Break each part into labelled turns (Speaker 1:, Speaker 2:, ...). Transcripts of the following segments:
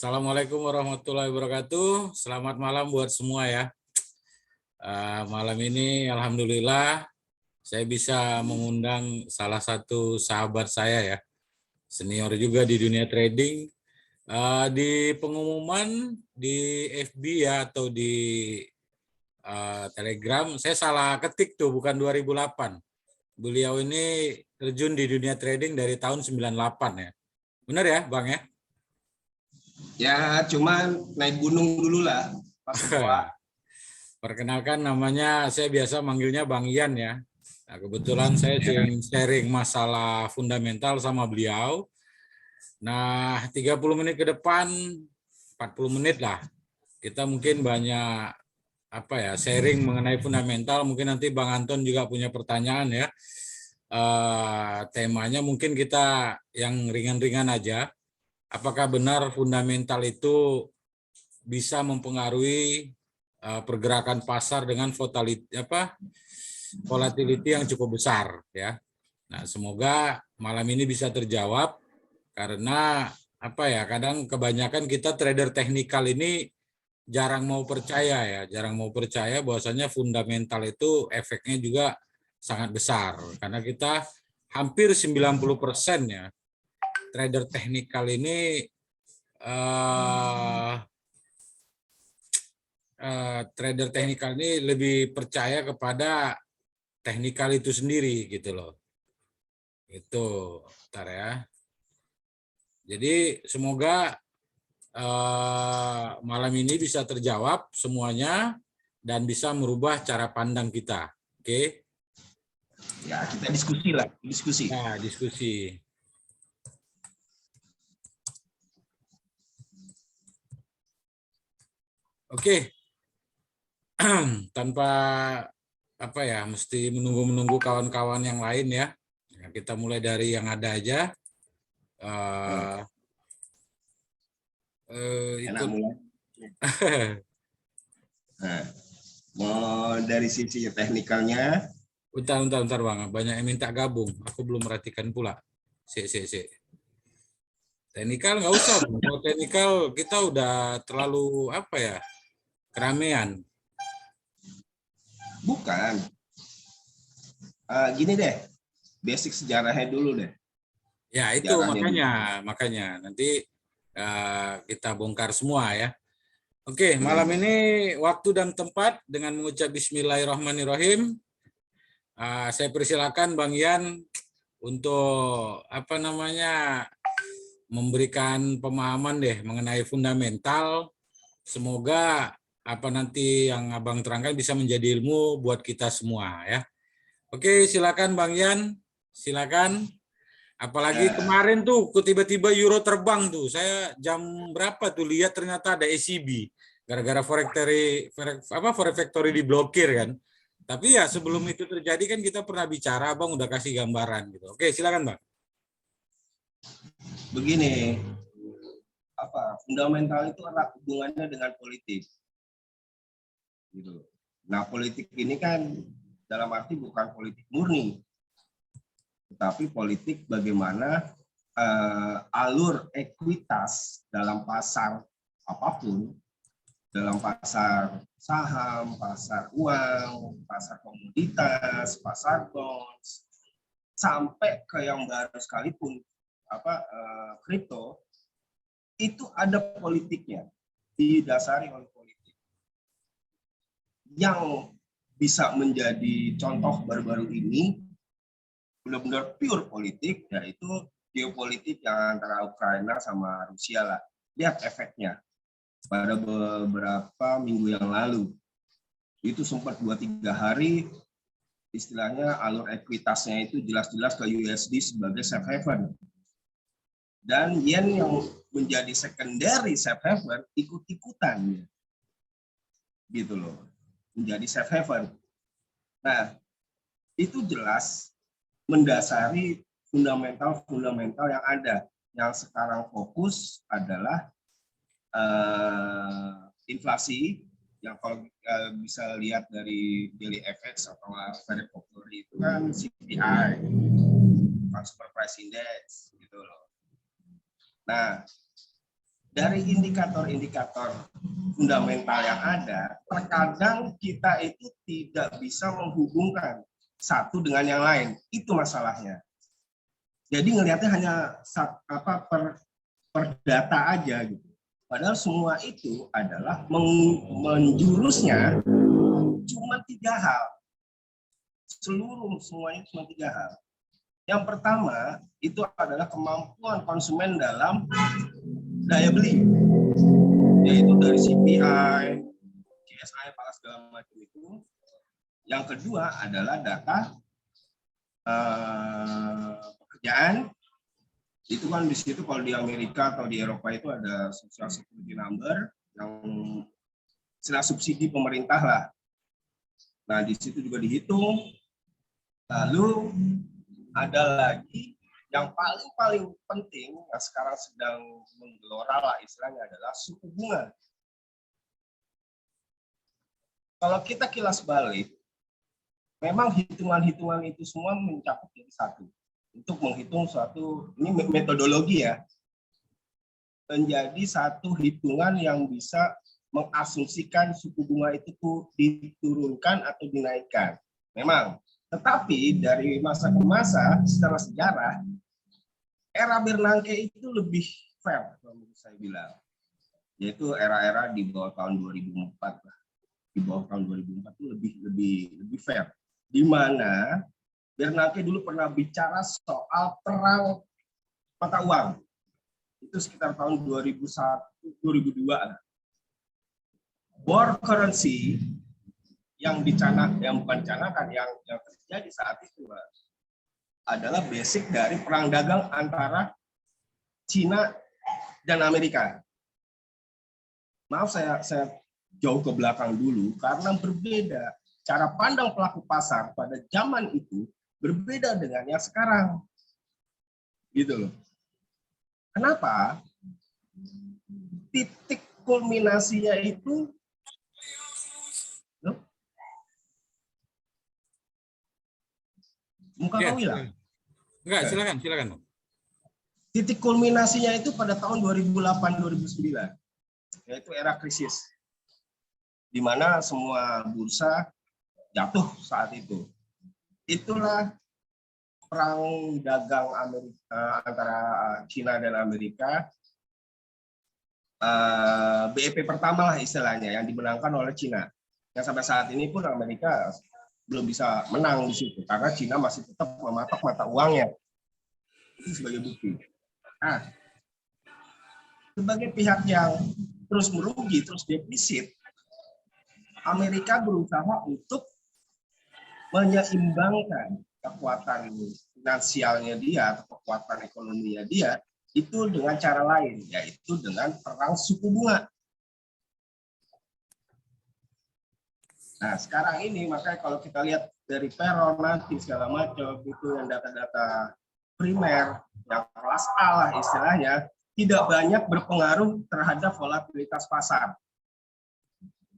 Speaker 1: Assalamualaikum warahmatullahi wabarakatuh. Selamat malam buat semua ya. Malam ini alhamdulillah saya bisa mengundang salah satu sahabat saya ya, senior juga di dunia trading. Di pengumuman di FB ya atau di Telegram saya salah ketik tuh, bukan 2008. Beliau ini terjun di dunia trading dari tahun 98 ya. Benar ya, Bang ya?
Speaker 2: Ya, cuman naik gunung dulu lah. Pas semua.
Speaker 1: Perkenalkan, namanya saya biasa manggilnya Bang Ian ya. Nah, kebetulan saya sharing masalah fundamental sama beliau. Nah, 30 menit ke depan, 40 menit lah. Kita mungkin banyak sharing mengenai fundamental. Mungkin nanti Bang Anton juga punya pertanyaan ya. Temanya mungkin kita yang ringan-ringan aja. Apakah benar fundamental itu bisa mempengaruhi pergerakan pasar dengan volatility yang cukup besar ya. Nah, semoga malam ini bisa terjawab karena kadang kebanyakan kita trader teknikal ini jarang mau percaya bahwasanya fundamental itu efeknya juga sangat besar karena kita hampir 90% ya trader teknikal ini trader teknikal ini lebih percaya kepada teknikal itu sendiri gitu loh. Itu, ntar ya. Jadi semoga malam ini bisa terjawab semuanya dan bisa merubah cara pandang kita. Oke?
Speaker 2: Ya, kita diskusi lah, diskusi.
Speaker 1: Nah, diskusi. Oke. Tanpa mesti menunggu kawan-kawan yang lain ya. Kita mulai dari yang ada aja.
Speaker 2: Enak mulai. Nah, mau dari sisi teknikalnya.
Speaker 1: Bentar Bang, banyak yang minta gabung. Aku belum perhatikan pula. Teknikal nggak usah, Bang. Kalau teknikal kita udah terlalu keramaian.
Speaker 2: Bukan. Gini deh, basic sejarahnya dulu deh.
Speaker 1: Ya itu makanya nanti kita bongkar semua ya. Oke, malam ini waktu dan tempat dengan mengucap Bismillahirrahmanirrahim. Saya persilakan Bang Ian untuk memberikan pemahaman deh mengenai fundamental. Semoga nanti yang Abang terangkan bisa menjadi ilmu buat kita semua ya. Oke, silakan Bang Ian. Silakan. Apalagi kemarin tuh tiba-tiba euro terbang tuh. Saya jam berapa tuh lihat ternyata ada ECB gara-gara forex factory diblokir kan. Tapi ya sebelum itu terjadi kan kita pernah bicara, Bang udah kasih gambaran gitu. Oke, silakan Bang.
Speaker 2: Begini, fundamental itu erat hubungannya dengan politik. Gitu. Nah, politik ini kan dalam arti bukan politik murni, tetapi politik bagaimana alur ekuitas dalam pasar apapun, dalam pasar saham, pasar uang, pasar komoditas, pasar bonds, sampai ke yang baru sekalipun kripto, itu ada politiknya, didasari oleh politik. Yang bisa menjadi contoh baru-baru ini benar-benar pure politik, yaitu geopolitik yang antara Ukraina sama Rusia lah. Lihat efeknya pada beberapa minggu yang lalu. Itu sempat 2-3 hari, istilahnya alur ekuitasnya itu jelas-jelas ke USD sebagai safe haven. Dan yen yang menjadi secondary safe haven ikut-ikutan. Gitu loh. Menjadi safe haven. Nah, itu jelas mendasari fundamental yang ada. Yang sekarang fokus adalah inflasi, yang kalau bisa lihat dari daily FX atau very popular itu kan CPI, Consumer Price Index, gitu loh. Nah, dari indikator-indikator fundamental yang ada, terkadang kita itu tidak bisa menghubungkan satu dengan yang lain. Itu masalahnya. Jadi ngelihatnya hanya per data aja gitu. Padahal semua itu adalah menjurusnya cuma 3 hal. Semuanya cuma 3 hal. Yang pertama itu adalah kemampuan konsumen dalam daya beli, yaitu dari CPI, CSI, segala macam itu. Yang kedua adalah data pekerjaan. Itu kan di situ kalau di Amerika atau di Eropa itu ada social security number yang istilah subsidi pemerintah lah. Nah di situ juga dihitung. Lalu ada lagi yang paling penting yang sekarang sedang menggelora lah istilahnya adalah suku bunga. Kalau kita kilas balik, memang hitungan-hitungan itu semua mencakup jadi satu. Untuk menghitung suatu, ini metodologi ya, menjadi satu hitungan yang bisa mengasumsikan suku bunga itu diturunkan atau dinaikkan. Memang, tetapi dari masa ke masa secara sejarah, era Bernanke itu lebih fair, kalau menurut saya bilang. Yaitu era-era di bawah tahun 2004. Di bawah tahun 2004 itu lebih fair. Di mana Bernanke dulu pernah bicara soal perang mata uang. Itu sekitar tahun 2001-2002. War currency yang bukan dicanakan, yang terjadi saat itu adalah basic dari perang dagang antara Cina dan Amerika. Maaf saya jauh ke belakang dulu karena berbeda cara pandang pelaku pasar pada zaman itu berbeda dengan yang sekarang. Gitu loh. Kenapa? Titik kulminasinya itu muka
Speaker 1: Ya,
Speaker 2: kau hilang.
Speaker 1: Enggak, silakan.
Speaker 2: Titik kulminasinya itu pada tahun 2008-2009, yaitu era krisis, di mana semua bursa jatuh saat itu. Itulah perang dagang antara Cina dan Amerika, BEP pertama lah istilahnya, yang dimenangkan oleh Cina. Yang sampai saat ini pun Amerika belum bisa menang di situ karena Cina masih tetap mematok mata uangnya. Itu sebagai bukti. Nah, sebagai pihak yang terus merugi, terus defisit, Amerika berusaha untuk menyeimbangkan kekuatan finansialnya dia atau kekuatan ekonominya dia itu dengan cara lain, yaitu dengan perang suku bunga. Nah, sekarang ini makanya kalau kita lihat dari peron nanti segala macam itu yang data-data primer yang kelas A lah istilahnya tidak banyak berpengaruh terhadap volatilitas pasar.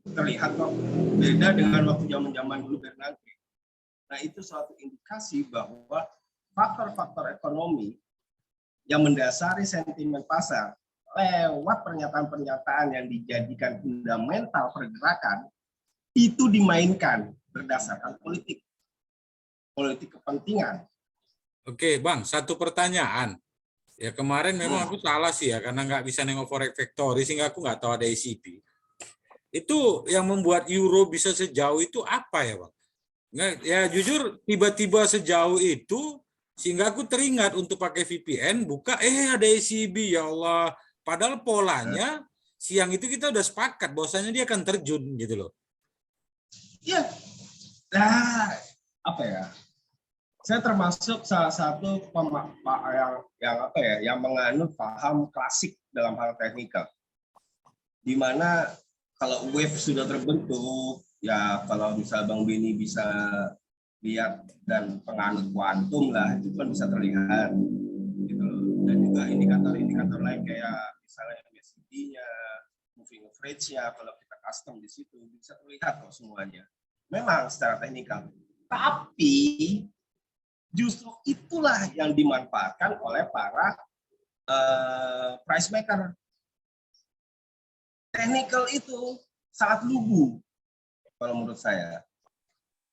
Speaker 2: Terlihat kok beda dengan waktu zaman dulu Bernanke. Nah, itu suatu indikasi bahwa faktor-faktor ekonomi yang mendasari sentimen pasar lewat pernyataan-pernyataan yang dijadikan fundamental pergerakan itu dimainkan berdasarkan politik kepentingan.
Speaker 1: Oke, Bang, satu pertanyaan. Ya kemarin memang aku salah sih ya, karena nggak bisa nengok forex factory, sehingga aku nggak tahu ada ECB. Itu yang membuat euro bisa sejauh itu apa ya, Bang? Nggak, ya jujur tiba-tiba sejauh itu, sehingga aku teringat untuk pakai VPN, buka, ada ECB, ya Allah. Padahal polanya, siang itu kita udah sepakat, bahwasanya dia akan terjun gitu loh.
Speaker 2: Ya, nah, apa ya? Saya termasuk salah satu yang menganut paham klasik dalam hal teknikal. Di mana kalau wave sudah terbentuk, ya kalau misal Bang Beni bisa lihat dan penganut kuantum lah, itu kan bisa terlihat. Gitu. Dan juga indikator-indikator lain kayak misalnya MACD-nya, moving average-nya, kalau kita custom di situ bisa terlihat kok semuanya. Memang secara teknikal. Tapi justru itulah yang dimanfaatkan oleh para price maker. Technical itu sangat lugu kalau menurut saya.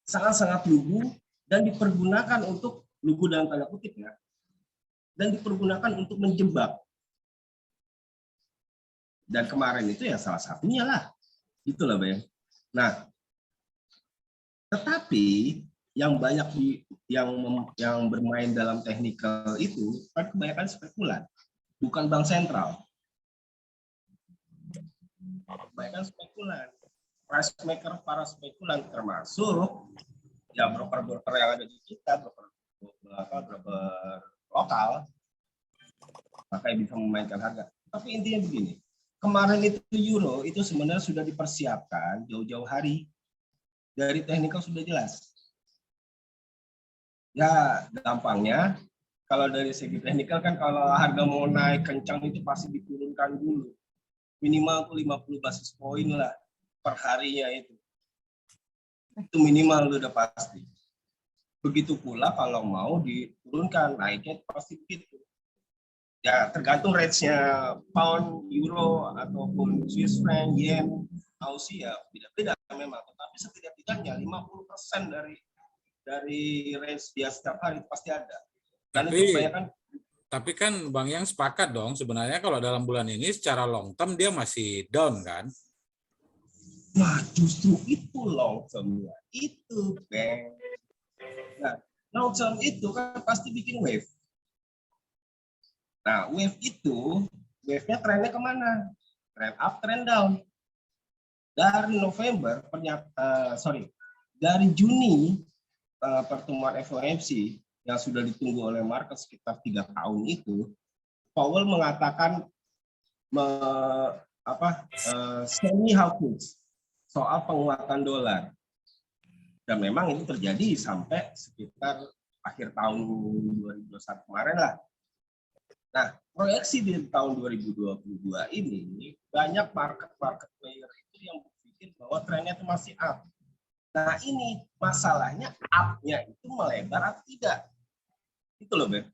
Speaker 2: Sangat-sangat lugu dan dipergunakan untuk lugu dalam tanda kutip ya. Dan dipergunakan untuk menjebak. Dan kemarin itu ya salah satunya lah. Itulah Bang. Nah, tetapi yang banyak yang bermain dalam technical itu kan kebanyakan spekulan, bukan bank sentral. Kebanyakan spekulan. Price maker para spekulan termasuk ya broker-broker yang ada di kita, broker lokal, makanya bisa memainkan harga. Tapi intinya begini, kemarin itu euro itu sebenarnya sudah dipersiapkan jauh-jauh hari, dari technical sudah jelas. Ya gampangnya, kalau dari segi technical kan kalau harga mau naik kencang itu pasti diturunkan dulu. Minimal tuh 50 basis poin lah per harinya itu. Itu minimal udah pasti. Begitu pula kalau mau diturunkan, naiknya pasti begitu. Ya tergantung rate-nya pound, euro, ataupun Swiss franc, yen, Aussie ya beda-beda memang. Tetapi setidak-tidaknya 50% dari range dia setiap hari pasti ada. Dan itu kebanyakan.
Speaker 1: Tapi kan Bang Yang sepakat dong sebenarnya kalau dalam bulan ini secara long term dia masih down kan?
Speaker 2: Nah justru itu long term-nya. Itu Bang. Nah, long term itu kan pasti bikin wave. Nah, wave-nya trennya kemana? Trend up, trend down. Dari November, dari Juni pertemuan FOMC yang sudah ditunggu oleh market sekitar 3 tahun itu, Powell mengatakan semi hawkish soal penguatan dolar. Dan memang ini terjadi sampai sekitar akhir tahun 2021 kemarin lah. Nah, proyeksi di tahun 2022 ini banyak market player itu yang berpikir bahwa trennya itu masih up. Nah, ini masalahnya up-nya itu melebar atau tidak. Itu loh, Beb.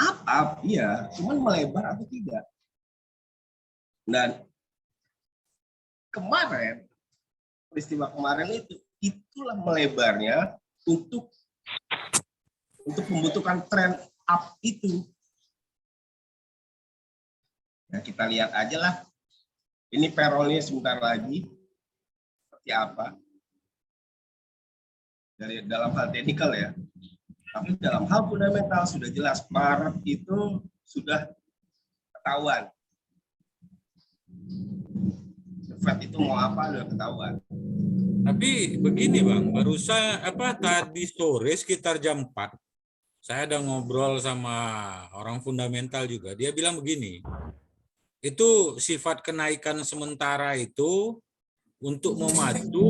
Speaker 2: Up, iya, cuman melebar atau tidak. Dan kemarin peristiwa kemarin itulah melebarnya untuk membutuhkan tren up itu. Nah, kita lihat aja lah. Ini payroll-nya sebentar lagi seperti apa. Dari dalam hal teknikal ya. Tapi dalam hal fundamental sudah jelas Maret itu sudah ketahuan. The Fed itu mau apa sudah ketahuan.
Speaker 1: Tapi begini Bang, barusan tadi sore sekitar jam 4 saya ada ngobrol sama orang fundamental juga. Dia bilang begini, itu sifat kenaikan sementara itu untuk memacu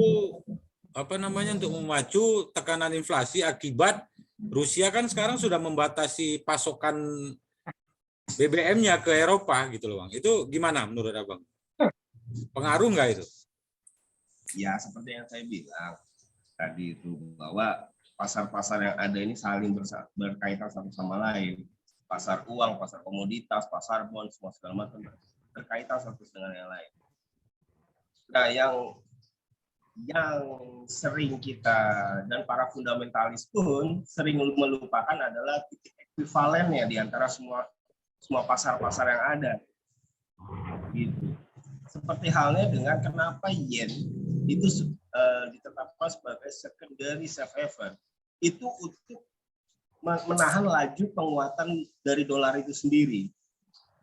Speaker 1: untuk memacu tekanan inflasi akibat Rusia kan sekarang sudah membatasi pasokan BBM-nya ke Eropa gitu loh Bang. Itu gimana menurut Abang? Pengaruh nggak itu?
Speaker 2: Ya seperti yang saya bilang tadi itu bahwa pasar-pasar yang ada ini saling berkaitan satu sama lain. Pasar uang, pasar komoditas, pasar bond, semua segala macam berkaitan satu dengan yang lain. Nah, yang sering kita dan para fundamentalis pun sering melupakan adalah titik ekuivalennya di antara semua pasar-pasar yang ada. Gitu. Seperti halnya dengan kenapa yen itu ditetapkan sebagai secondary safe haven, itu untuk menahan laju penguatan dari dolar itu sendiri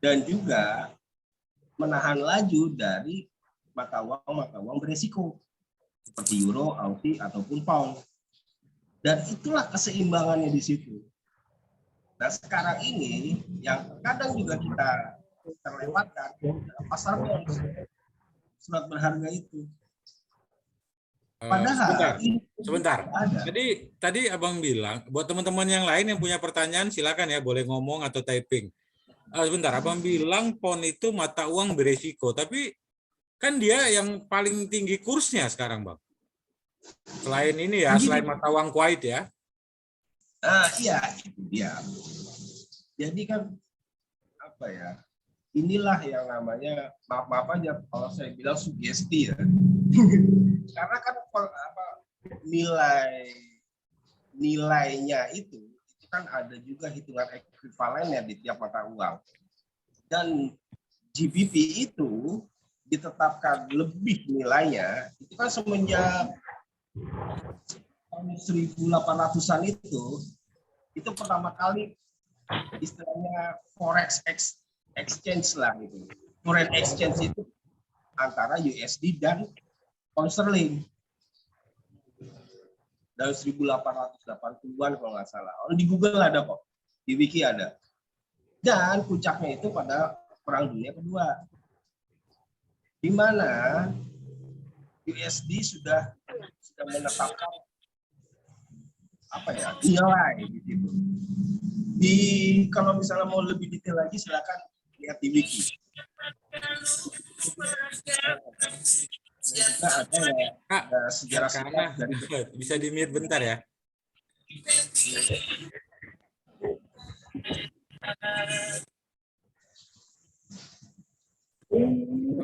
Speaker 2: dan juga menahan laju dari mata uang berisiko seperti euro, Aussie ataupun pound. Dan itulah keseimbangannya di situ. Nah sekarang ini yang kadang juga kita terlewatkan pasar bonds, surat berharga itu. Padahal
Speaker 1: sebentar. Tadi Abang bilang buat teman-teman yang lain yang punya pertanyaan silakan ya, boleh ngomong atau typing. Sebentar, Abang bilang pound itu mata uang beresiko, tapi kan dia yang paling tinggi kursnya sekarang, Bang. Selain ini ya, selain mata uang Kuwait ya.
Speaker 2: Iya, itu dia. Jadi kan apa ya? inilah yang namanya, maaf aja kalau saya bilang sugesti ya. Karena kan nilainya itu kan ada juga hitungan ekuivalennya di tiap mata uang. Dan GBP itu ditetapkan lebih nilainya itu kan semenjak tahun 1800-an itu pertama kali istilahnya forex exchange lah gitu. Foreign exchange itu antara USD dan pound sterling. Dari 1880-an kalau nggak salah. Di Google ada kok, di Wiki ada. Dan puncaknya itu pada Perang Dunia Kedua, di mana USD sudah menetapkan nilai gitu. Kalau misalnya mau lebih detail lagi silakan lihat di Wiki. Juga ada sejarah dari
Speaker 1: bisa di-mute bentar ya.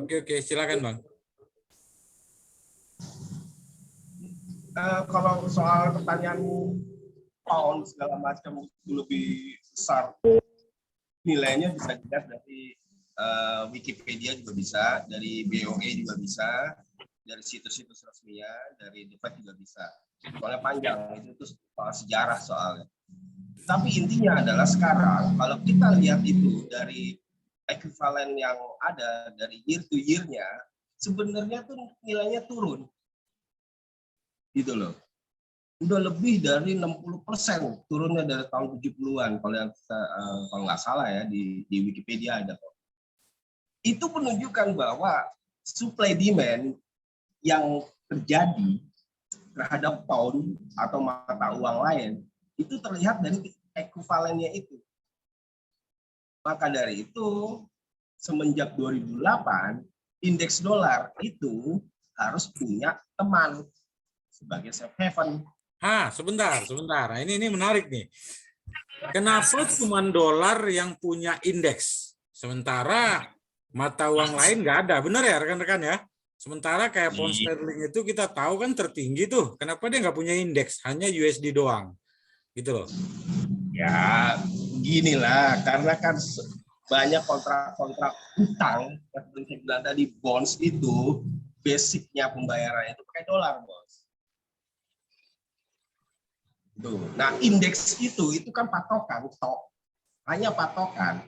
Speaker 1: Oke, silakan Bang.
Speaker 2: Kalau soal pertanyaan pound segala macam itu lebih besar, nilainya bisa dilihat dari Wikipedia juga bisa, dari BOE juga bisa, dari situs-situs resminya, dari The Fed juga bisa. Soalnya panjang, itu soal sejarah soalnya. Tapi intinya adalah sekarang, kalau kita lihat itu dari ekuivalen yang ada dari year to year-nya, sebenarnya tuh nilainya turun. Gitu loh. Udah lebih dari 60% turunnya dari tahun 70-an kalau nggak salah ya di Wikipedia ada kok. Itu menunjukkan bahwa supply demand yang terjadi terhadap pound atau mata uang lain itu terlihat dari ekuivalennya itu. Maka dari itu semenjak 2008 indeks dolar itu harus punya teman sebagai safe haven.
Speaker 1: Sebentar. Nah, ini menarik nih. Kenapa cuma dolar yang punya indeks? Sementara mata uang lain nggak ada. Benar ya rekan-rekan ya? Sementara kayak pound sterling itu kita tahu kan tertinggi tuh. Kenapa dia nggak punya indeks? Hanya USD doang. Gitu loh.
Speaker 2: Ya, ginilah. Karena kan banyak kontrak-kontrak utang, seperti saya bilang tadi, bonds itu, basicnya pembayaran itu pakai dolar, bos. Tuh. Nah, indeks itu kan patokan, hanya patokan.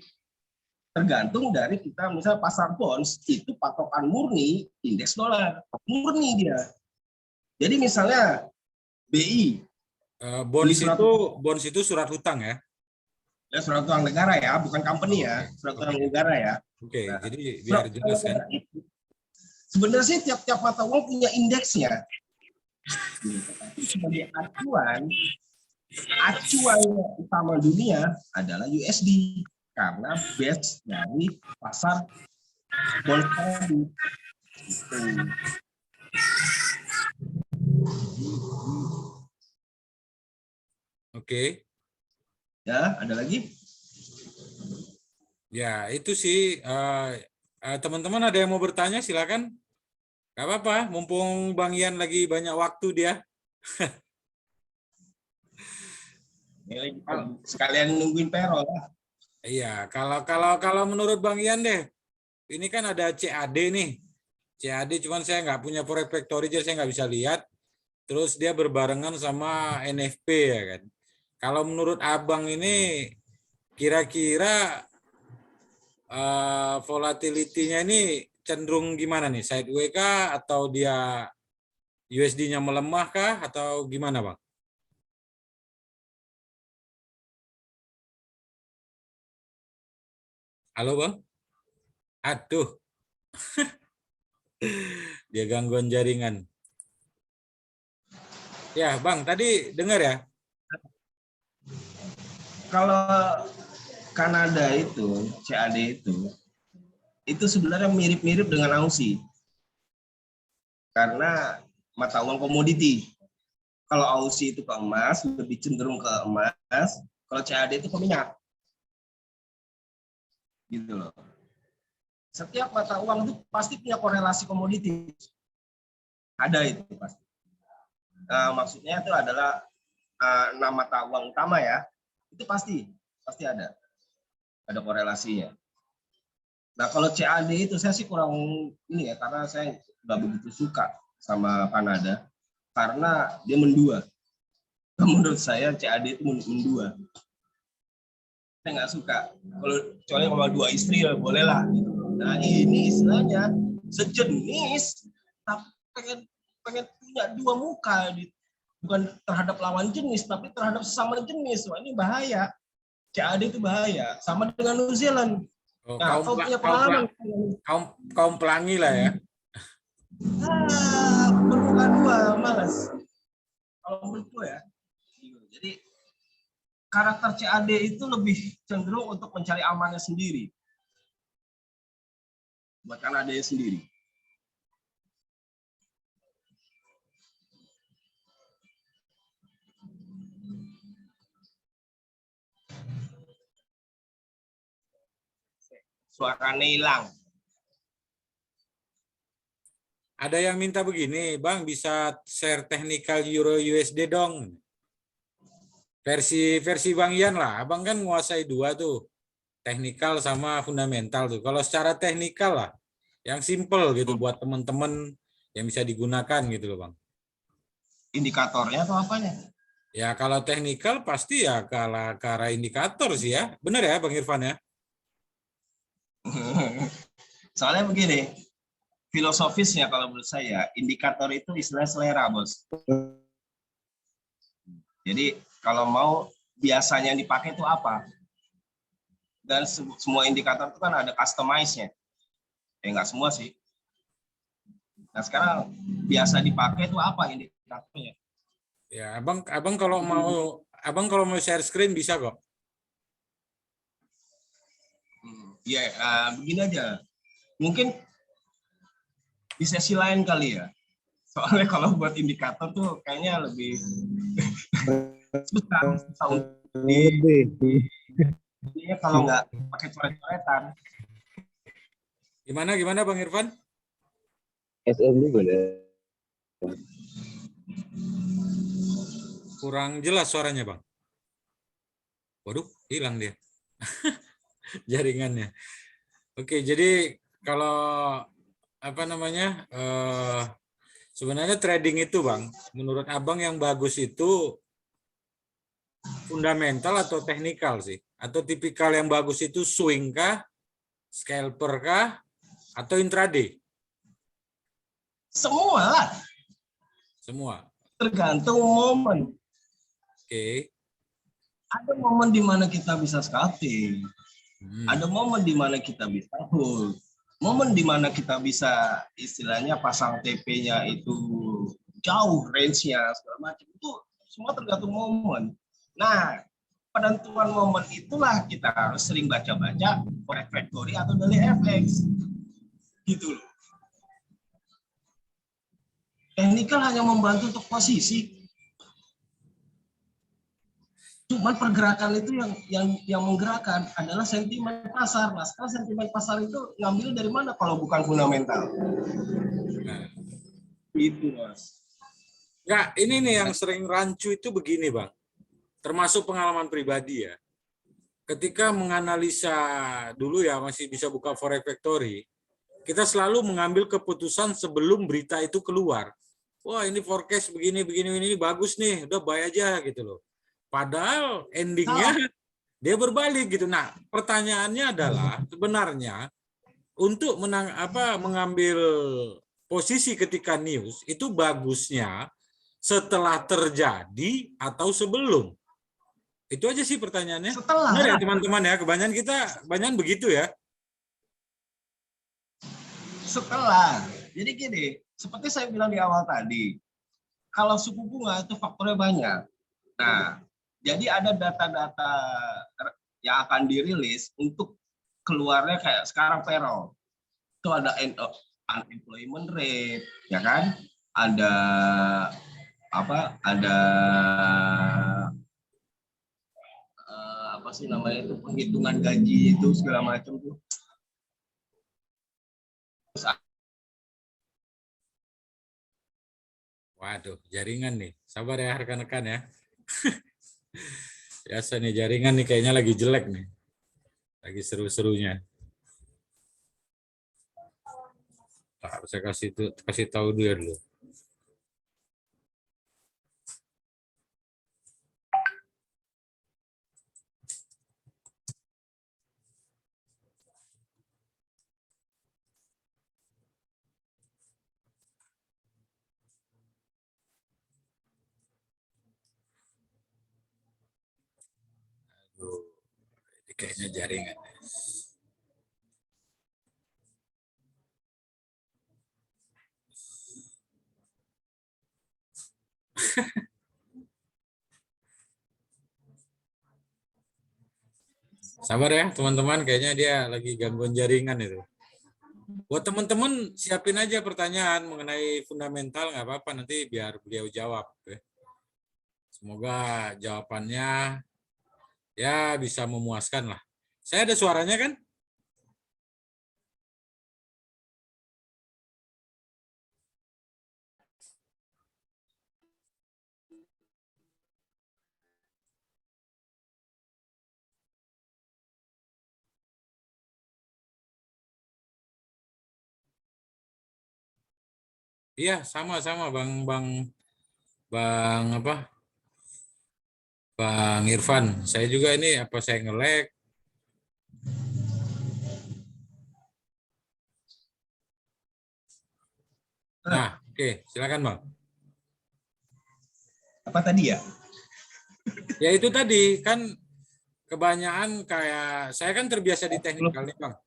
Speaker 2: Tergantung dari kita, misalnya pasar bonds, itu patokan murni, indeks dolar. Murni dia. Jadi misalnya, BI.
Speaker 1: Bonds itu surat hutang ya?
Speaker 2: Ya, surat utang negara ya, bukan company ya, surat utang negara ya.
Speaker 1: Oke, jadi biar jelas kan.
Speaker 2: Sebenarnya sih tiap-tiap mata uang punya indeksnya. Tapi sebagai acuan utama dunia adalah USD karena base dari pasar bond tadi.
Speaker 1: Oke.
Speaker 2: Ya, ada lagi?
Speaker 1: Ya, itu sih. Teman-teman ada yang mau bertanya, silakan. Gak apa-apa, mumpung Bang Ian lagi banyak waktu dia.
Speaker 2: Sekalian nungguin payroll lah.
Speaker 1: Iya, kalau menurut Bang Ian deh, ini kan ada CAD nih. CAD cuman saya nggak punya Forex Factory, jadi saya nggak bisa lihat. Terus dia berbarengan sama NFP ya kan. Kalau menurut Abang ini kira-kira volatility-nya ini cenderung gimana nih? Sideways kah atau dia USD-nya melemah kah atau gimana, Bang? Halo, Bang? Aduh. Dia gangguan jaringan. Ya, Bang, tadi dengar ya?
Speaker 2: Kalau Kanada itu, CAD itu sebenarnya mirip-mirip dengan Aussie. Karena mata uang komoditi. Kalau Aussie itu ke emas, lebih cenderung ke emas. Kalau CAD itu ke minyak. Gitu loh. Setiap mata uang itu pasti punya korelasi komoditi. Ada itu pasti. Maksudnya itu adalah 6 mata uang utama ya. Itu pasti ada korelasinya. Nah, kalau CAD itu saya sih kurang ini ya, karena saya nggak begitu suka sama Kanada karena dia mendua. Menurut saya CAD itu mendua. Saya nggak suka. Kecuali kalau dua istri ya boleh lah. Gitu. Nah, ini istilahnya sejenis tapi pengen punya dua muka, bukan terhadap lawan jenis tapi terhadap sesama jenis. Wah, ini bahaya. CAD itu bahaya. Sama dengan New Zealand.
Speaker 1: Oh,
Speaker 2: Nah, kau punya pengalaman.
Speaker 1: kaum pelangi lah ya.
Speaker 2: Bermuka dua, malas. Kalau menurutku ya. Jadi karakter CAD itu lebih cenderung untuk mencari amannya sendiri. Buat Kanadanya sendiri. Suaranya hilang.
Speaker 1: Ada yang minta begini, Bang, bisa share technical Euro USD dong. Versi Bang Ian lah. Abang kan menguasai dua tuh. Technical sama fundamental tuh. Kalau secara technical lah, yang simple gitu buat teman-teman yang bisa digunakan gitu loh, Bang.
Speaker 2: Indikatornya atau apanya?
Speaker 1: Ya kalau technical pasti ya ke arah indikator sih ya. Benar ya Bang Irfan ya?
Speaker 2: Soalnya begini, filosofisnya kalau menurut saya, indikator itu istilah selera, Bos. Jadi kalau mau biasanya yang dipakai itu apa? Dan semua indikator itu kan ada customize-nya. Nggak semua sih. Nah sekarang biasa dipakai itu apa indikatornya?
Speaker 1: Ya, abang kalau mau share screen bisa kok.
Speaker 2: Ya, begini aja. Mungkin di sesi lain kali ya. Soalnya kalau buat indikator tuh kayaknya lebih susah untuk kalau nggak pakai coret-coretan.
Speaker 1: Gimana Bang Irfan?
Speaker 3: SM juga deh.
Speaker 1: Kurang jelas suaranya Bang. Waduh, hilang dia. Jaringannya. Oke, jadi kalau apa namanya? Sebenarnya trading itu Bang, menurut Abang yang bagus itu fundamental atau teknikal sih? Atau tipikal yang bagus itu swing kah, scalper kah, atau intraday?
Speaker 2: Semua lah.
Speaker 1: Semua.
Speaker 2: Tergantung momen.
Speaker 1: Oke.
Speaker 2: Ada momen di mana kita bisa scalping. Ada momen di mana kita bisa hold. Momen di mana kita bisa istilahnya pasang TP-nya itu jauh range-nya segala macam. Itu semua tergantung momen. Nah, penentuan momen itulah kita harus sering baca-baca forex factory atau daily FX. Gitu loh. Technical hanya membantu untuk posisi. Cuman pergerakan itu yang menggerakkan adalah sentimen pasar. Nah, sekarang sentimen pasar itu ngambil dari mana kalau bukan fundamental?
Speaker 1: Nah.
Speaker 2: Itu, Mas.
Speaker 1: Enggak, ini nih yang sering rancu itu begini, Bang. Termasuk pengalaman pribadi ya. Ketika menganalisa dulu ya, masih bisa buka Forex Factory, kita selalu mengambil keputusan sebelum berita itu keluar. Wah, ini forecast begini, ini bagus nih, udah buy aja gitu loh. Padahal endingnya dia berbalik gitu. Nah, pertanyaannya adalah sebenarnya untuk mengambil posisi ketika news itu bagusnya setelah terjadi atau sebelum. Itu aja sih pertanyaannya.
Speaker 2: Setelah.
Speaker 1: Benar ya teman-teman ya, kebanyakan begitu ya.
Speaker 2: Setelah. Jadi gini, seperti saya bilang di awal tadi, kalau suku bunga itu faktornya banyak. Nah, jadi ada data-data yang akan dirilis untuk keluarnya kayak sekarang payroll. Itu ada unemployment rate, ya kan? Ada apa sih namanya itu penghitungan gaji itu segala macam tuh.
Speaker 1: Waduh, jaringan nih. Sabar ya rekan-rekan ya. Biasa nih jaringan nih kayaknya lagi jelek nih. Lagi seru-serunya. Tak, saya kasih tahu dia dulu. Aduh, ini kayaknya jaringan. Sabar ya teman-teman, kayaknya dia lagi gangguan jaringan itu. Buat teman-teman siapin aja pertanyaan mengenai fundamental, nggak apa-apa, nanti biar beliau jawab. Semoga jawabannya ya bisa memuaskan lah. Saya ada suaranya kan? Iya, sama-sama Bang apa? Bang Irfan. Saya juga ini apa saya nge-lag? Nah, oke, silakan Bang.
Speaker 2: Apa tadi ya?
Speaker 1: Ya itu tadi kan kebanyakan kayak saya kan terbiasa di teknikal nih Bang.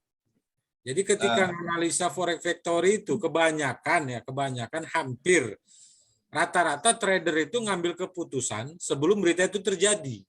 Speaker 1: Jadi ketika analisa forex factory itu kebanyakan hampir rata-rata trader itu ngambil keputusan sebelum berita itu terjadi.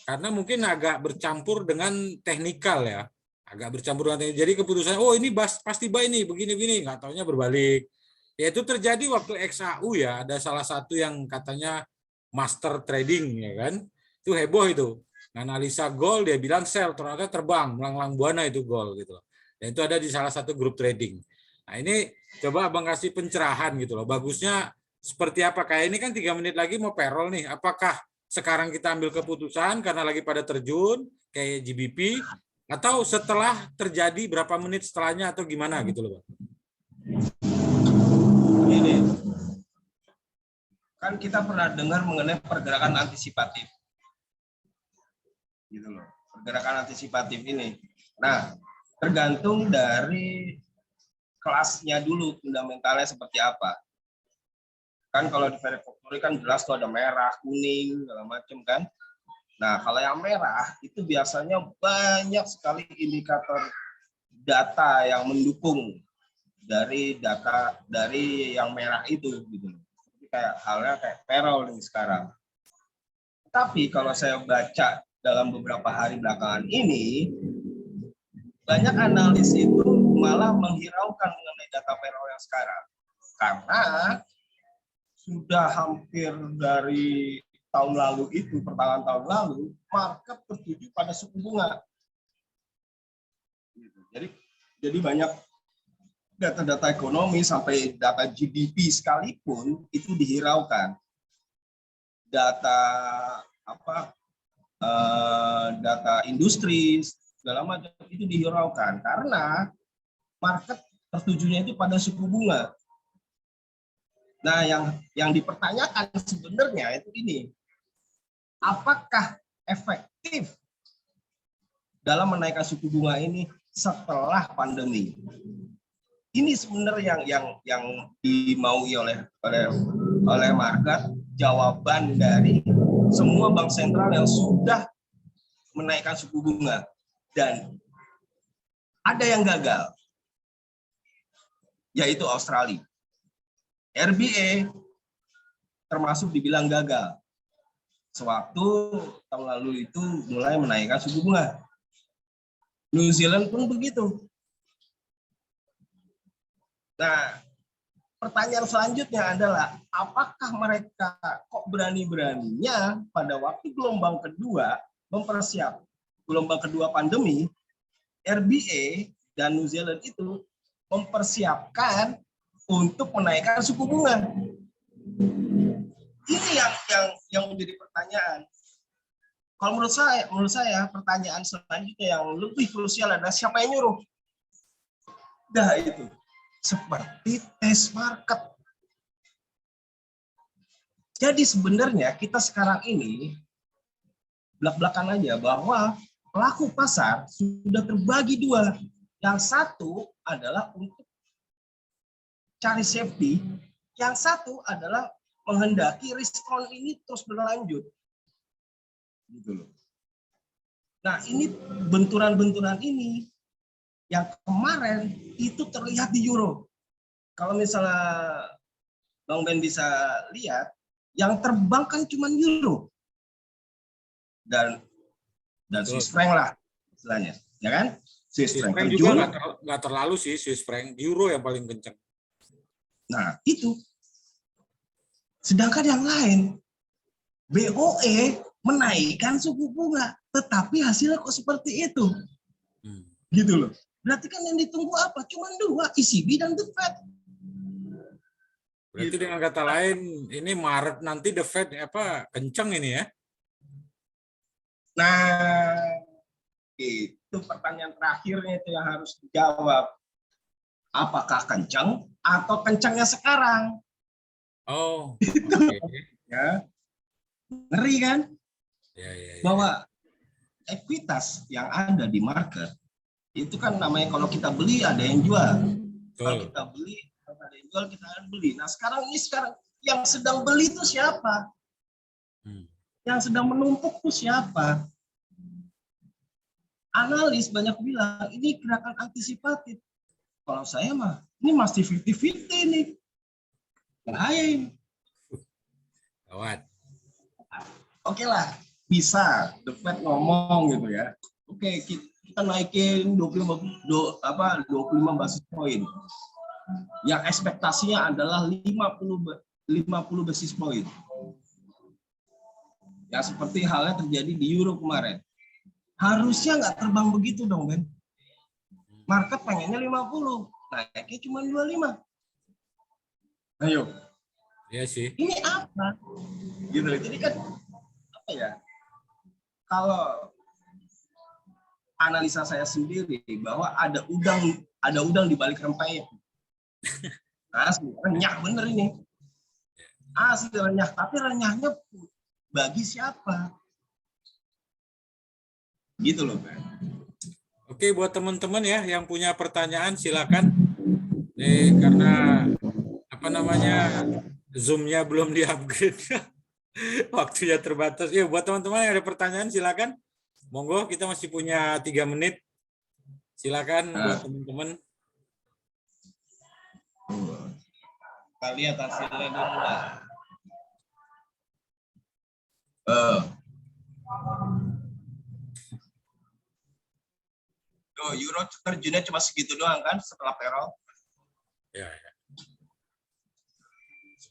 Speaker 1: Karena mungkin agak bercampur dengan teknikal ya. Agak bercampur dengan teknikal. Jadi keputusan, oh ini pasti buy ini, begini-begini. Nggak taunya berbalik. Ya itu terjadi waktu XAU ya. Ada salah satu yang katanya master trading ya kan. Itu heboh itu. Analisa gold dia bilang sell, ternyata terbang. Melanglang buana itu gold gitu loh. Dan itu ada di salah satu grup trading. Nah ini coba Abang kasih pencerahan gitu loh. Bagusnya seperti apa? Kayak ini kan 3 menit lagi mau payroll nih. Apakah sekarang kita ambil keputusan karena lagi pada terjun kayak GBP atau setelah terjadi berapa menit setelahnya atau gimana gitu loh Bang?
Speaker 2: Ini kan kita pernah dengar mengenai pergerakan antisipatif, gitu loh. Pergerakan antisipatif ini. Nah, tergantung dari kelasnya dulu, fundamentalnya seperti apa. Kan kalau di forex factory kan jelas tuh ada merah, kuning, segala macam kan. Nah, kalau yang merah itu biasanya banyak sekali indikator data yang mendukung dari data dari yang merah itu gitu. Kayak halnya kayak payroll nih sekarang. Tapi kalau saya baca dalam beberapa hari belakangan ini, banyak analis itu malah menghiraukan mengenai data payroll yang sekarang. Karena sudah hampir dari tahun lalu itu, pertengahan tahun lalu, market tertuju pada suku bunga. Jadi banyak data-data ekonomi sampai data GDP sekalipun itu dihiraukan. Data data industri segala macam itu dihiraukan karena market tertujunya itu pada suku bunga. Nah, yang dipertanyakan sebenarnya itu ini, apakah efektif dalam menaikkan suku bunga ini setelah pandemi? Ini sebenarnya yang dimaui oleh market, jawaban dari semua bank sentral yang sudah menaikkan suku bunga, dan ada yang gagal, yaitu Australia. RBA termasuk dibilang gagal. Sewaktu tahun lalu itu mulai menaikkan suku bunga. New Zealand pun begitu. Nah, pertanyaan selanjutnya adalah apakah mereka kok berani-beraninya pada waktu gelombang kedua mempersiapkan gelombang kedua pandemi, RBA dan New Zealand itu mempersiapkan untuk menaikkan suku bunga. Ini yang menjadi pertanyaan. Kalau menurut saya pertanyaan selanjutnya yang lebih krusial adalah siapa yang nyuruh? Dah itu seperti tes market. Jadi sebenarnya kita sekarang ini belak-belakan aja bahwa pelaku pasar sudah terbagi dua. Yang satu adalah untuk cari safety, yang satu adalah menghendaki riskon ini terus berlanjut. Gitu loh. Nah, ini benturan-benturan ini yang kemarin itu terlihat di euro. Kalau misalnya Bang Ben bisa lihat, yang terbang kan cuma euro dan Swiss franc lah istilahnya, ya kan? Swiss franc
Speaker 1: juga nggak terlalu sih, Swiss franc, euro yang paling kencang.
Speaker 2: Nah itu, sedangkan yang lain BOE menaikkan suku bunga, tetapi hasilnya kok seperti itu, gitu loh. Berarti kan yang ditunggu apa? Cuma dua, ECB dan The Fed.
Speaker 1: Berarti dengan kata lain, ini Maret nanti The Fed kencang ini ya?
Speaker 2: Nah, itu pertanyaan terakhirnya itu yang harus dijawab. Apakah kencang atau kencangnya sekarang?
Speaker 1: Oh,
Speaker 2: ya, ngeri kan?
Speaker 1: Ya.
Speaker 2: Bahwa ekuitas yang ada di market itu kan namanya kalau kita beli ada yang jual. Kalau kita beli ada yang jual, kita akan beli. Nah sekarang yang sedang beli itu siapa? Yang sedang menumpuk itu siapa? Analis banyak bilang ini gerakan antisipatif. Kalau saya mah ini masih 50-50 nih. Bahaya ini.
Speaker 1: Gawat.
Speaker 2: Oke lah, bisa The Fed ngomong gitu ya. Oke, kita naikin 25 basis poin. Yang ekspektasinya adalah 50 basis poin. Ya seperti halnya terjadi di euro kemarin. Harusnya nggak terbang begitu dong, Ben. Market pengennya 50, naiknya cuma 25. Ayo.
Speaker 1: Iya sih.
Speaker 2: Ini apa? Gitu. Jadi kan apa ya? Kalau analisa saya sendiri bahwa ada udang di balik rempeyek. Asli renyah bener ini. Asli renyah, tapi renyahnya bagi siapa? Gitu loh, Ben.
Speaker 1: Oke, buat teman-teman ya yang punya pertanyaan silakan. Karena Zoom-nya belum di-upgrade. Waktunya terbatas. Ya, buat teman-teman yang ada pertanyaan silakan. Monggo, kita masih punya 3 menit. Silakan buat teman-teman.
Speaker 2: Kita lihat hasilnya dulu lah. Euro terjunnya cuma segitu doang kan setelah payroll.
Speaker 1: Ya.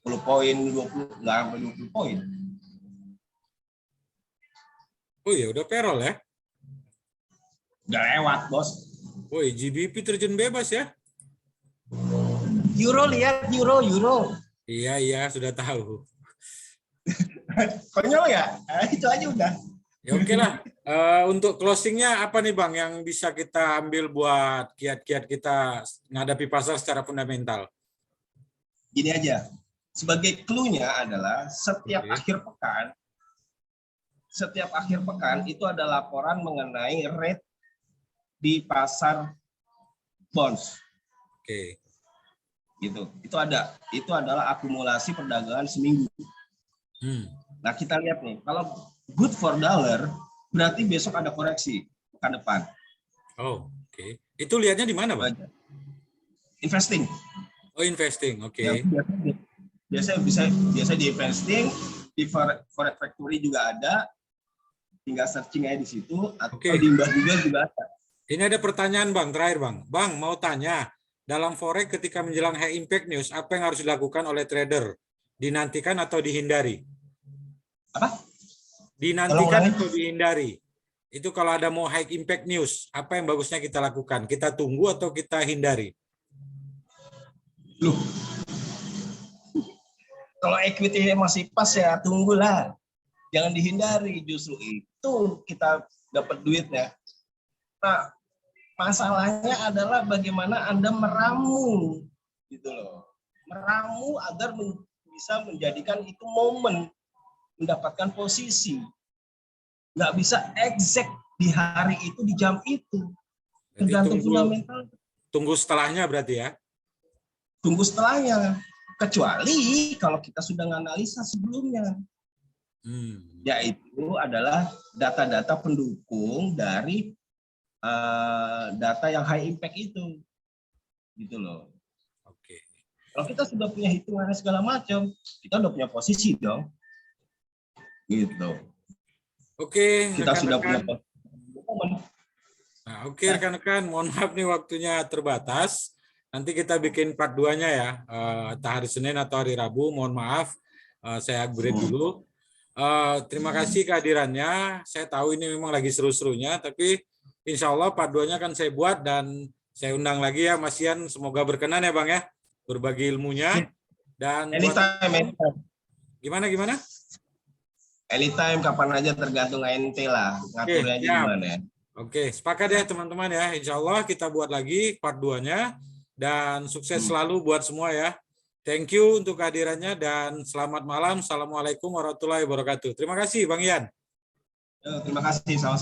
Speaker 2: 10 poin, 20, nggak sampai 20 poin.
Speaker 1: Oh iya, udah payroll ya?
Speaker 2: Udah lewat, Bos.
Speaker 1: Woi, GBP terjun bebas ya?
Speaker 2: Euro lihat, euro.
Speaker 1: Iya, sudah tahu.
Speaker 2: Konyol ya? Itu aja udah.
Speaker 1: Ya oke lah. Untuk closingnya apa nih Bang yang bisa kita ambil buat kiat-kiat kita menghadapi pasar secara fundamental?
Speaker 2: Gini aja. Sebagai clue-nya adalah setiap akhir pekan itu ada laporan mengenai rate di pasar bonds.
Speaker 1: Oke.
Speaker 2: Gitu. Itu adalah akumulasi perdagangan seminggu. Nah, kita lihat nih, kalau good for dollar berarti besok ada koreksi pekan depan.
Speaker 1: Oh, oke. Itu lihatnya di mana, Bang?
Speaker 2: Investing.
Speaker 1: Oh, investing. Oke.
Speaker 2: Ya, biasa di investing, di Forex Factory juga ada. Tinggal searching aja di situ atau di Mbah Google juga ada.
Speaker 1: Ini ada pertanyaan Bang, terakhir Bang. Bang, mau tanya, dalam Forex ketika menjelang high impact news, apa yang harus dilakukan oleh trader? Dinantikan atau dihindari?
Speaker 2: Apa?
Speaker 1: Dinantikan atau dihindari? Itu kalau ada mau high impact news, apa yang bagusnya kita lakukan? Kita tunggu atau kita hindari?
Speaker 2: Loh, kalau equity masih pas ya tunggulah. Jangan dihindari, justru itu kita dapat duitnya. Nah, masalahnya adalah bagaimana Anda meramu gitu loh. Meramu agar bisa menjadikan itu momen mendapatkan posisi. Nggak bisa exact di hari itu, di jam itu. Tergantung fundamental.
Speaker 1: Tunggu setelahnya berarti ya?
Speaker 2: Tunggu setelahnya. Kecuali kalau kita sudah menganalisa sebelumnya. Yaitu adalah data-data pendukung dari data yang high impact itu. Gitu loh.
Speaker 1: Oke.
Speaker 2: Kalau kita sudah punya hitungannya segala macam, kita udah punya posisi dong. Gitu.
Speaker 1: Oke,
Speaker 2: Kita sudah punya
Speaker 1: rekan-rekan.
Speaker 2: posisi.
Speaker 1: Nah, oke rekan-rekan, mohon maaf nih waktunya terbatas. Nanti kita bikin part 2-nya ya, entah hari Senin atau hari Rabu. Mohon maaf, saya upgrade dulu. Terima kasih kehadirannya. Saya tahu ini memang lagi seru-serunya, tapi insya Allah part 2-nya akan saya buat dan saya undang lagi ya Mas Ian. Semoga berkenan ya Bang ya, berbagi ilmunya. Dan
Speaker 2: Anytime.
Speaker 1: Gimana?
Speaker 2: Anytime, kapan aja tergantung ente lah. Ngaturnya aja gimana.
Speaker 1: Oke, sepakat ya teman-teman ya. Insya Allah kita buat lagi part 2-nya. Dan sukses selalu buat semua ya. Thank you untuk kehadirannya dan selamat malam. Assalamualaikum warahmatullahi wabarakatuh. Terima kasih Bang Ian.
Speaker 2: Terima kasih, sama-sama.